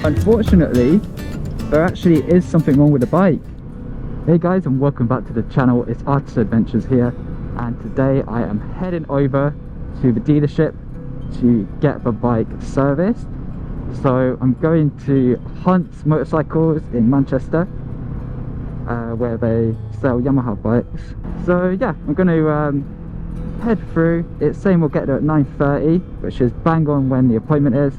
Unfortunately, there actually is something wrong with the bike. Hey guys, and welcome back to the channel. It's Artist Adventures here, and today I am heading over to the dealership to get the bike serviced. So I'm going to Hunt's Motorcycles in Manchester, where they sell Yamaha bikes. So yeah, I'm going to head through. It's saying we'll get there at 9:30, which is bang on when the appointment is.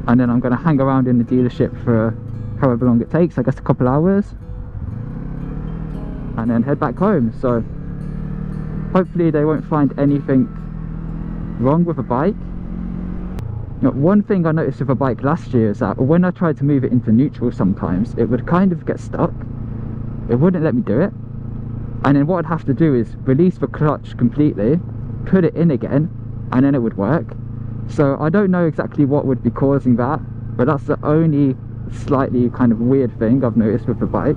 And then I'm going to hang around in the dealership for however long it takes, I guess a couple hours, and then head back home. So hopefully they won't find anything wrong with a bike. Now, one thing I noticed with a bike last year is that when I tried to move it into neutral, sometimes it would kind of get stuck. It wouldn't let me do it, and then what I'd have to do is release the clutch completely, put it in again, and then it would work. So I don't know exactly what would be causing that, but that's the only slightly kind of weird thing I've noticed with the bike.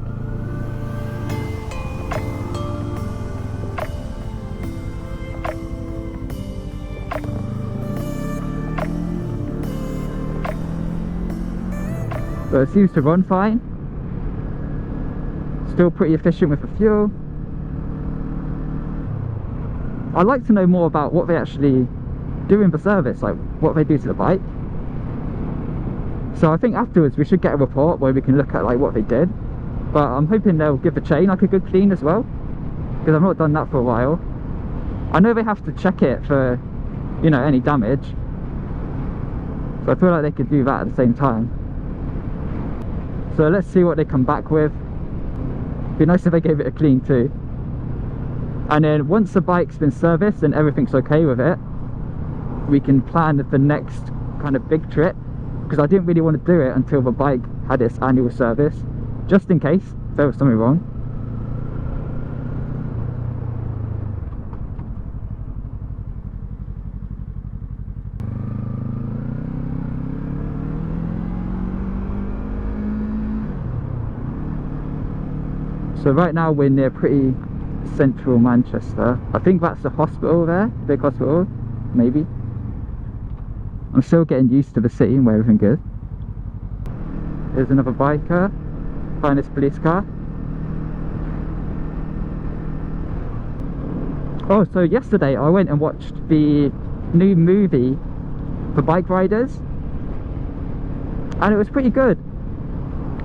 So it seems to run fine, still pretty efficient with the fuel. I'd like to know more about what they actually do in the service, like what they do to the bike. So I think afterwards we should get a report where we can look at like what they did, but I'm hoping they'll give the chain like a good clean as well, because I've not done that for a while. I know they have to check it for, you know, any damage, so I feel like they could do that at the same time. So let's see what they come back with. It'd be nice if they gave it a clean too. And then once the bike's been serviced and everything's okay with it, we can plan the next kind of big trip, because I didn't really want to do it until the bike had its annual service, just in case there was something wrong. So right now we're near pretty central Manchester. I think that's the hospital there, big hospital, maybe. I'm still getting used to the city and where everything is. Here's another biker, behind this police car. Oh, so yesterday I went and watched the new movie for Bikeriders, and it was pretty good.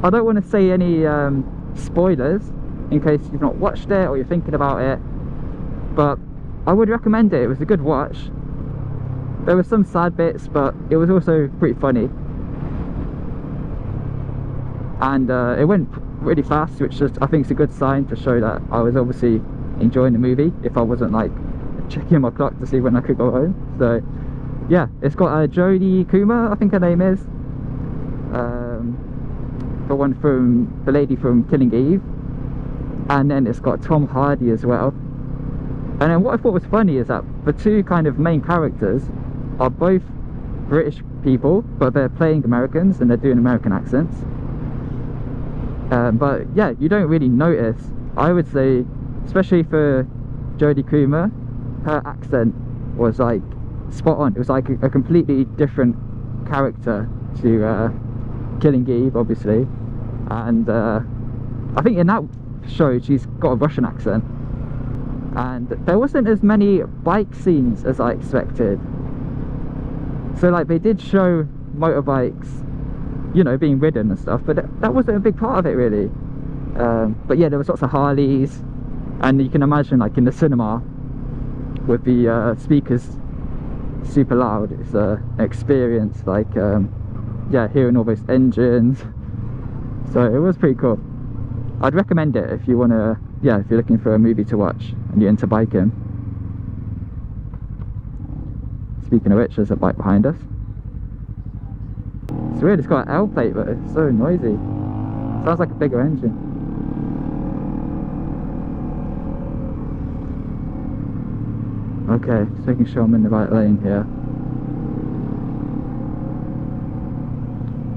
I don't want to say any spoilers in case you've not watched it or you're thinking about it, but I would recommend it. It was a good watch. There were some sad bits, but it was also pretty funny, and it went really fast, which just I think is a good sign to show that I was obviously enjoying the movie, if I wasn't like checking my clock to see when I could go home. So yeah, it's got Jodie Comer, I think her name is, the one from the lady from Killing Eve, and then it's got Tom Hardy as well. And then what I thought was funny is that the two kind of main characters are both British people, but they're playing Americans and they're doing American accents. But yeah, you don't really notice. I would say, especially for Jodie Comer, her accent was like spot on. It was like a completely different character to Killing Eve, obviously. And I think in that show she's got a Russian accent, and there wasn't as many bike scenes as I expected. So like they did show motorbikes, you know, being ridden and stuff, but that wasn't a big part of it really. But yeah, there was lots of Harleys, and you can imagine like in the cinema with the speakers super loud, it's an experience, like yeah, hearing all those engines. So it was pretty cool. I'd recommend it if you want to, yeah, if you're looking for a movie to watch and you're into biking. Speaking of which, there's a bike behind us. It's weird, it's got an L plate, but it's so noisy. Sounds like a bigger engine. Okay, just making sure I'm in the right lane here.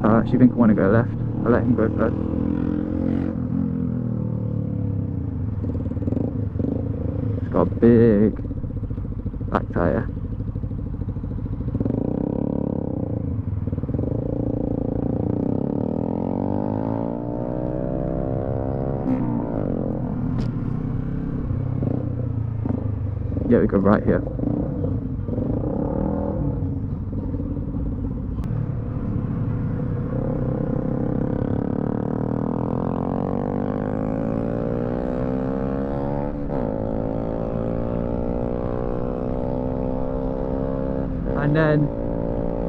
I actually think I want to go left. I'll let him go first. It's got a big back tyre. Yeah, we go right here. And then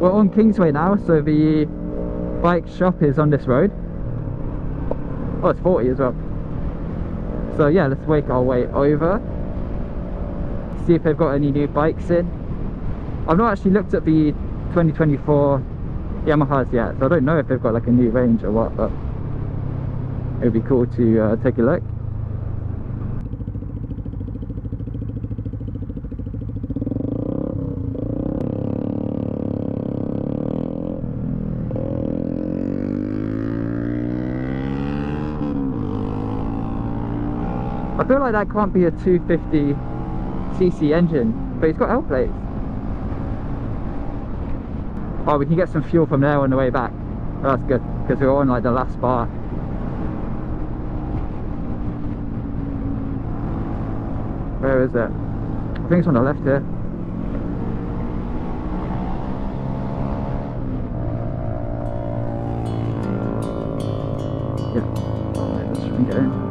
we're on Kingsway now, so the bike shop is on this road. Oh, it's 40 as well. So yeah, let's make our way over, see if they've got any new bikes in. I've not actually looked at the 2024 Yamahas yet, so I don't know if they've got like a new range or what, but it would be cool to take a look. I feel like that can't be a 250cc engine, but it's got L plates. Oh, we can get some fuel from there on the way back. Oh, that's good, because we're on like the last bar. Where is it? I think it's on the left here. Yeah, oh, let's try and get in.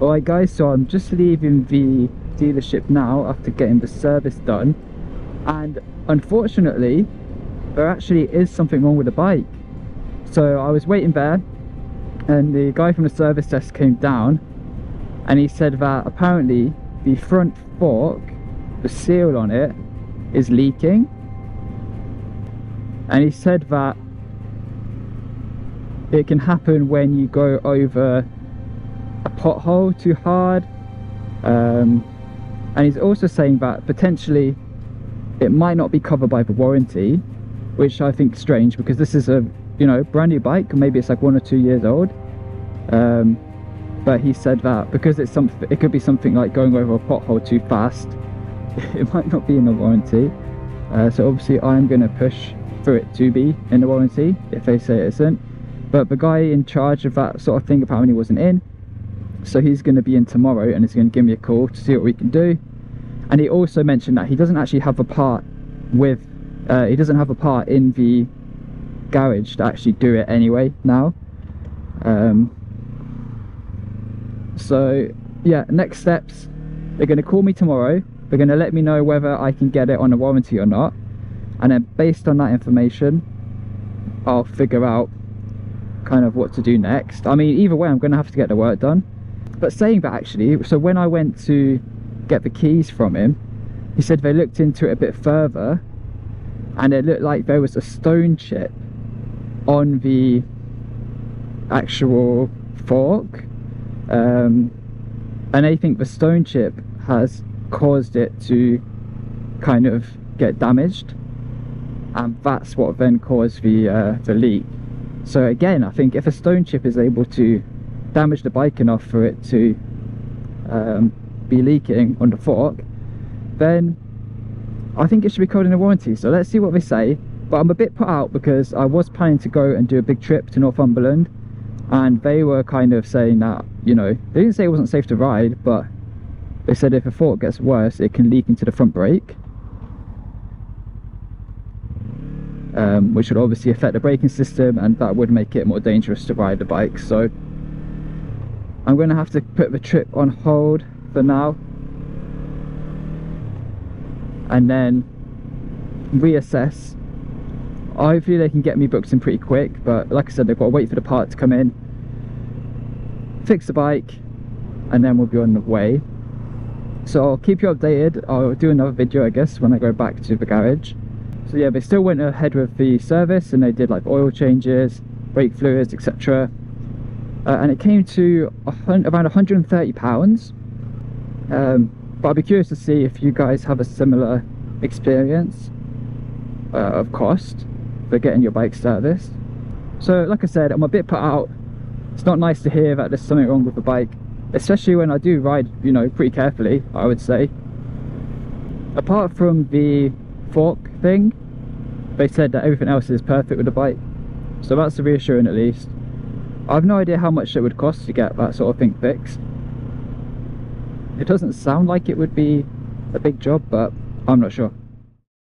Alright guys, so I'm just leaving the dealership now after getting the service done, and unfortunately there actually is something wrong with the bike. So I was waiting there and the guy from the service desk came down and he said that apparently the front fork, the seal on it, is leaking, and he said that it can happen when you go over a pothole too hard, and he's also saying that potentially it might not be covered by the warranty, which I think is strange because this is a, you know, brand new bike. Maybe it's like 1 or 2 years old, but he said that because it's something, it could be something like going over a pothole too fast, it might not be in the warranty. So obviously I'm going to push for it to be in the warranty if they say it isn't, but the guy in charge of that sort of thing apparently wasn't in. So he's going to be in tomorrow and he's going to give me a call to see what we can do. And he also mentioned that he doesn't actually have a part with he doesn't have a part in the garage to actually do it anyway now. So yeah, next steps, they're going to call me tomorrow. They're going to let me know whether I can get it on a warranty or not, and then based on that information I'll figure out kind of what to do next. I mean, either way I'm going to have to get the work done. But saying that, actually, so when I went to get the keys from him, he said they looked into it a bit further and it looked like there was a stone chip on the actual fork, and they think the stone chip has caused it to kind of get damaged, and that's what then caused the leak. So again, I think if a stone chip is able to damage the bike enough for it to be leaking on the fork, then I think it should be covered in a warranty. So let's see what they say. But I'm a bit put out because I was planning to go and do a big trip to Northumberland, and they were kind of saying that, you know, they didn't say it wasn't safe to ride, but they said if a fault gets worse, it can leak into the front brake, which would obviously affect the braking system, and that would make it more dangerous to ride the bike. So I'm going to have to put the trip on hold for now, and then reassess. Hopefully they can get me booked in pretty quick, but like I said, they've got to wait for the part to come in, fix the bike, and then we'll be on the way. So I'll keep you updated. I'll do another video, I guess, when I go back to the garage. So yeah, they still went ahead with the service, and they did like oil changes, brake fluids, etc. And it came to around £130. But I'll be curious to see if you guys have a similar experience of cost for getting your bike serviced. So like I said, I'm a bit put out. It's not nice to hear that there's something wrong with the bike, especially when I do ride, you know, pretty carefully, I would say. Apart from the fork thing, they said that everything else is perfect with the bike, so that's reassuring at least. I have no idea how much it would cost to get that sort of thing fixed. It doesn't sound like it would be a big job, but I'm not sure.